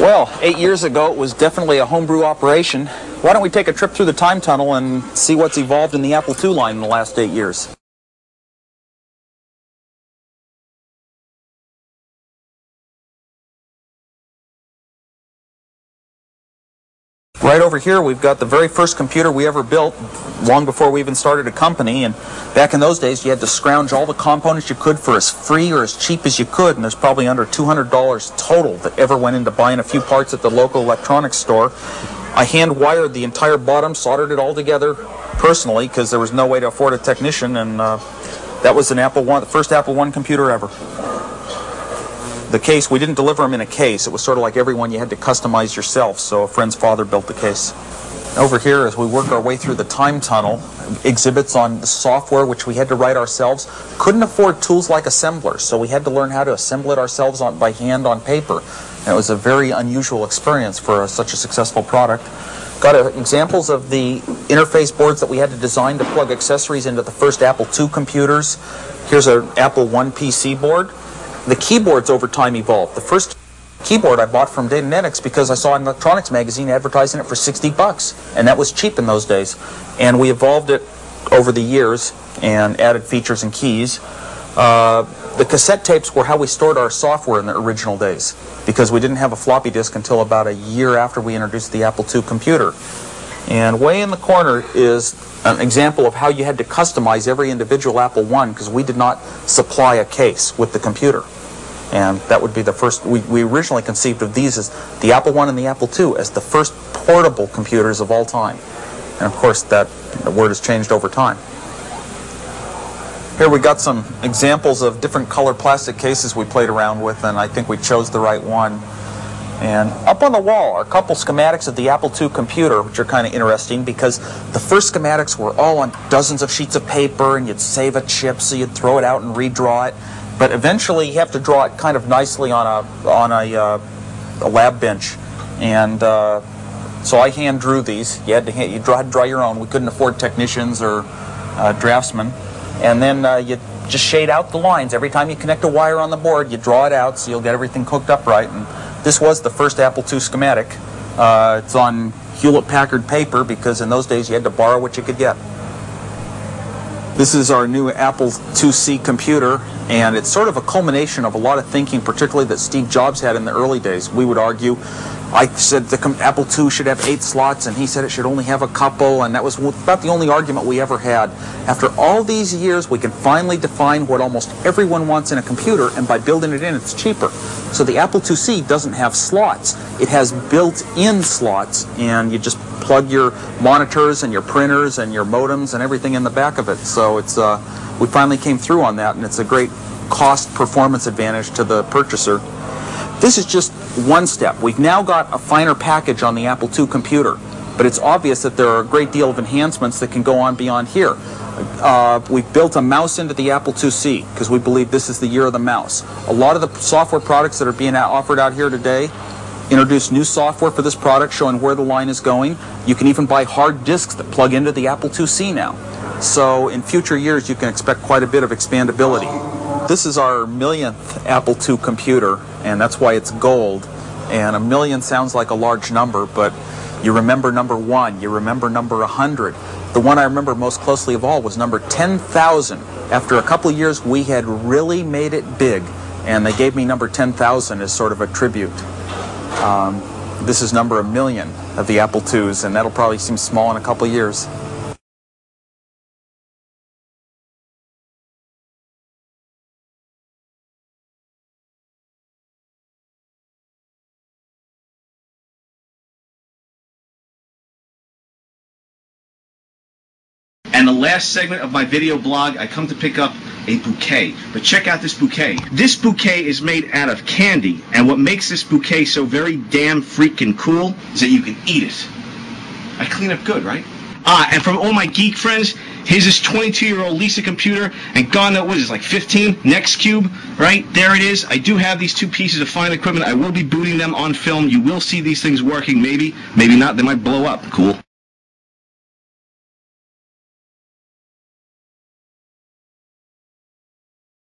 Well, 8 years ago it was definitely a homebrew operation. Why don't we take a trip through the time tunnel and see what's evolved in the Apple II line in the last 8 years. Right over here we've got the very first computer we ever built, long before we even started a company. And back in those days you had to scrounge all the components you could for as free or as cheap as you could, and there's probably under $200 total that ever went into buying a few parts at the local electronics store. I hand wired the entire bottom, soldered it all together personally because there was no way to afford a technician, and that was an Apple I, the first Apple I computer ever. The case, we didn't deliver them in a case. It was sort of like everyone, you had to customize yourself, so a friend's father built the case. Over here, as we work our way through the time tunnel, exhibits on the software which we had to write ourselves. Couldn't afford tools like assemblers, so we had to learn how to assemble it ourselves by hand on paper. And it was a very unusual experience for such a successful product. Got examples of the interface boards that we had to design to plug accessories into the first Apple II computers. Here's an Apple I PC board. The keyboards over time evolved. The first keyboard I bought from Datanetics because I saw an electronics magazine advertising it for $60, and that was cheap in those days. And we evolved it over the years and added features and keys. The cassette tapes were how we stored our software in the original days because we didn't have a floppy disk until about a year after we introduced the Apple II computer. And way in the corner is an example of how you had to customize every individual Apple I because we did not supply a case with the computer. And that would be the first, we originally conceived of these as the Apple I and the Apple II as the first portable computers of all time. And of course the word has changed over time. Here we got some examples of different color plastic cases we played around with, and I think we chose the right one. And up on the wall are a couple schematics of the Apple II computer, which are kind of interesting because the first schematics were all on dozens of sheets of paper, and you'd save a chip so you'd throw it out and redraw it. But eventually you have to draw it kind of nicely on a lab bench. And so I hand drew these. You had to draw your own. We couldn't afford technicians or draftsmen. And then you just shade out the lines. Every time you connect a wire on the board, you draw it out so you'll get everything cooked up right. And this was the first Apple II schematic. It's on Hewlett-Packard paper because in those days you had to borrow what you could get. This is our new Apple IIc computer, and it's sort of a culmination of a lot of thinking, particularly that Steve Jobs had in the early days. We would argue, I said the Apple II should have 8 slots, and he said it should only have a couple, and that was about the only argument we ever had. After all these years, we can finally define what almost everyone wants in a computer, and by building it in, it's cheaper. So the Apple IIc doesn't have slots. It has built-in slots, and you just plug your monitors and your printers and your modems and everything in the back of it. So it's we finally came through on that, and it's a great cost-performance advantage to the purchaser. This is just one step. We've now got a finer package on the Apple II computer, but it's obvious that there are a great deal of enhancements that can go on beyond here. We've built a mouse into the Apple IIc because we believe this is the year of the mouse. A lot of the software products that are being offered out here today introduce new software for this product showing where the line is going. You can even buy hard disks that plug into the Apple IIc now. So in future years you can expect quite a bit of expandability. This is our millionth Apple II computer, and that's why it's gold. And a million sounds like a large number, but you remember number 1, you remember number 100. The one I remember most closely of all was number 10,000. After a couple of years we had really made it big, and they gave me number 10,000 as sort of a tribute. This is number 1,000,000 of the Apple IIs, and that'll probably seem small in a couple of years. And the last segment of my video blog, I come to pick up a bouquet. But check out this bouquet. This bouquet is made out of candy, and what makes this bouquet so very damn freaking cool is that you can eat it. I clean up good, right? And from all my geek friends, here's this 22-year-old Lisa computer, and God knows what is this, like 15? Nextcube, right? There it is. I do have these 2 pieces of fine equipment. I will be booting them on film. You will see these things working, maybe, maybe not. They might blow up. Cool.